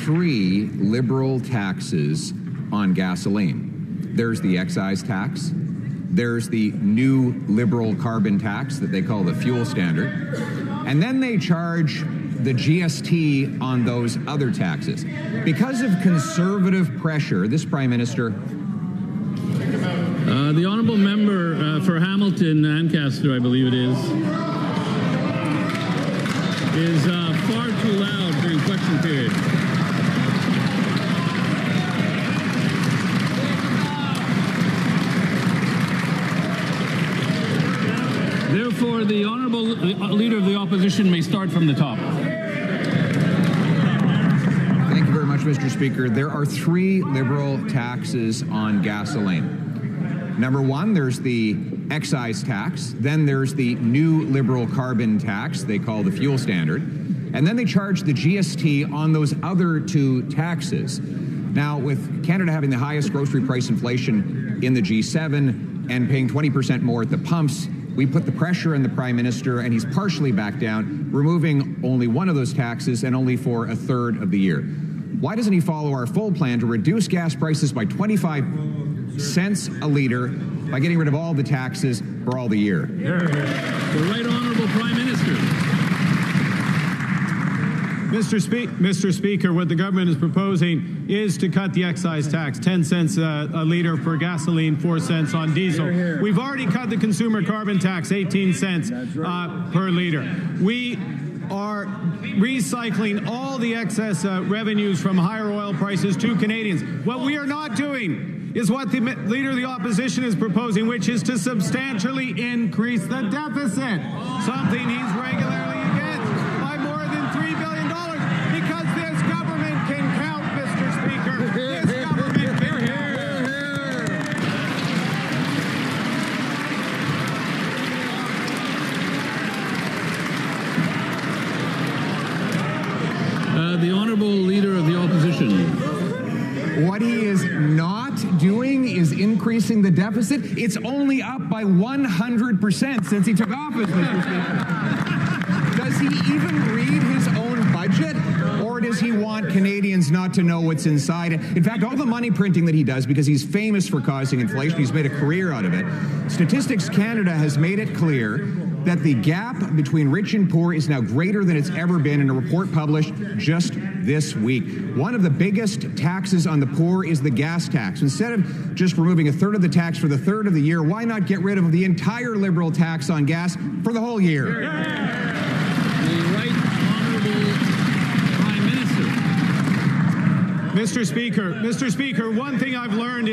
three Liberal taxes on gasoline. There's the excise tax, there's the new Liberal carbon tax that they call the fuel standard, and then they charge the GST on those other taxes. Because of Conservative pressure, this Prime Minister... The honourable member for Hamilton, Ancaster, I believe it is far too loud during question period. Therefore, the honourable leader of the opposition may start from the top. Thank you very much, Mr. Speaker. There are three Liberal taxes on gasoline. Number one, there's the excise tax. Then there's the new Liberal carbon tax they call the fuel standard. And then they charge the GST on those other two taxes. Now, with Canada having the highest grocery price inflation in the G7 and paying 20% more at the pumps, we put the pressure on the Prime Minister, and he's partially backed down, removing only one of those taxes and only for a third of the year. Why doesn't he follow our full plan to reduce gas prices by 25 cents a litre by getting rid of all the taxes for all the year? The Right Honourable Prime Minister. Mr. Speaker, what the government is proposing is to cut the excise tax, 10 cents a litre for gasoline, 4 cents on diesel. We've already cut the consumer carbon tax, 18 cents per litre. We are recycling all the excess revenues from higher oil prices to Canadians. What we are not doing is what the Leader of the Opposition is proposing, which is to substantially increase the deficit, something he's regularly against by more than $3 billion, because this government can count, Mr. Speaker. This government can count. The Honourable Leader of the Opposition. What he is not doing is increasing the deficit. It's only up by 100% since he took office, Mr. Speaker. Does he even read his own budget? Or does he want Canadians not to know what's inside it? In fact, all the money printing that he does, because he's famous for causing inflation, he's made a career out of it. Statistics Canada has made it clear that the gap between rich and poor is now greater than it's ever been in a report published just this week. One of the biggest taxes on the poor is the gas tax. Instead of just removing a third of the tax for the third of the year, why not get rid of the entire Liberal tax on gas for the whole year? The Right Honourable Prime Minister. Mr. Speaker, one thing I've learned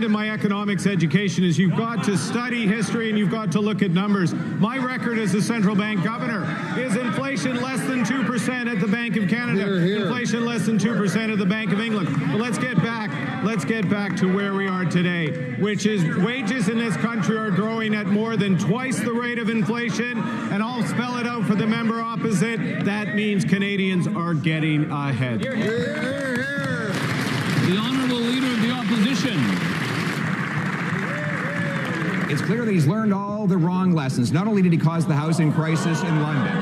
in my economics education is you've got to study history and you've got to look at numbers. My record as a central bank governor is inflation less than 2% at the Bank of Canada, inflation less than 2% at the Bank of England. But let's get back to where we are today, which is wages in this country are growing at more than twice the rate of inflation, and I'll spell it out for the member opposite. That means Canadians are getting ahead. The Honourable Leader of the Opposition. It's clear that he's learned all the wrong lessons. Not only did he cause the housing crisis in London,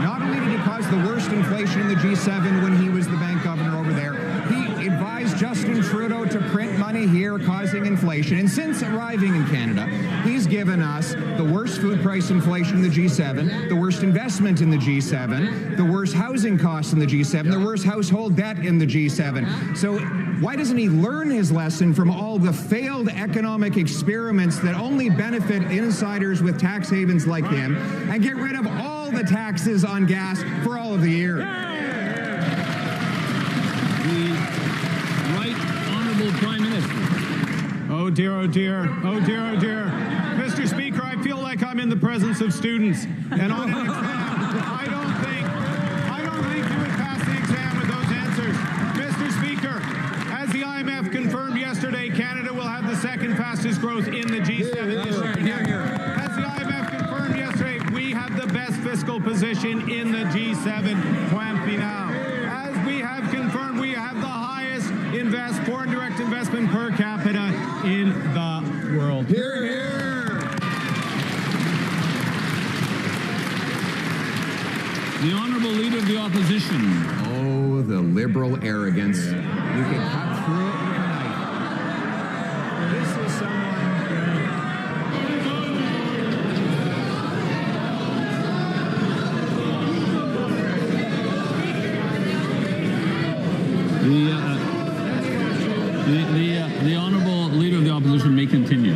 not only did he cause the worst inflation in the G7 when he was the bank governor over there, he advised Justin Trudeau to print money here, causing inflation. And since arriving in Canada, he's given us the worst food price inflation in the G7, the worst investment in the G7, the worst housing costs in the G7, the worst household debt in the G7. So why doesn't he learn his lesson from all the failed economic experiments that only benefit insiders with tax havens like him, and get rid of all the taxes on gas for all of the year? The Right Honourable Prime Minister. Oh dear, oh dear, oh dear, oh dear. Mr. Speaker, I feel like I'm in the presence of students, and on an exam, I don't think you would pass the exam with those answers. Mr. Speaker, as the IMF confirmed yesterday, Canada will have the second fastest growth in the G7 this year. As the IMF confirmed yesterday, we have the best fiscal position in the G7. Point final. As we have confirmed, we have the highest foreign direct investment per capita in the world. Hear, hear. The Honourable Leader of the Opposition. Oh, the liberal arrogance. You can cut through it with a knife. This is someone... The honourable leader of the opposition may continue.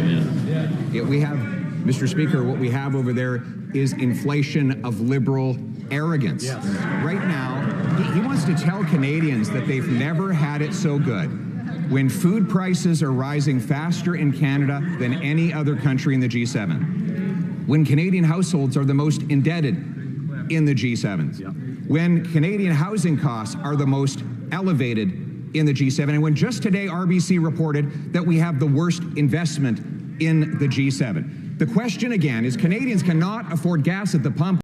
Yeah, we have, Mr. Speaker, what we have over there is inflation of liberal arrogance. Yes. Right now, he wants to tell Canadians that they've never had it so good when food prices are rising faster in Canada than any other country in the G7, when Canadian households are the most indebted in the G7, when Canadian housing costs are the most elevated in the G7, and when just today RBC reported that we have the worst investment in the G7. The question again is Canadians cannot afford gas at the pump.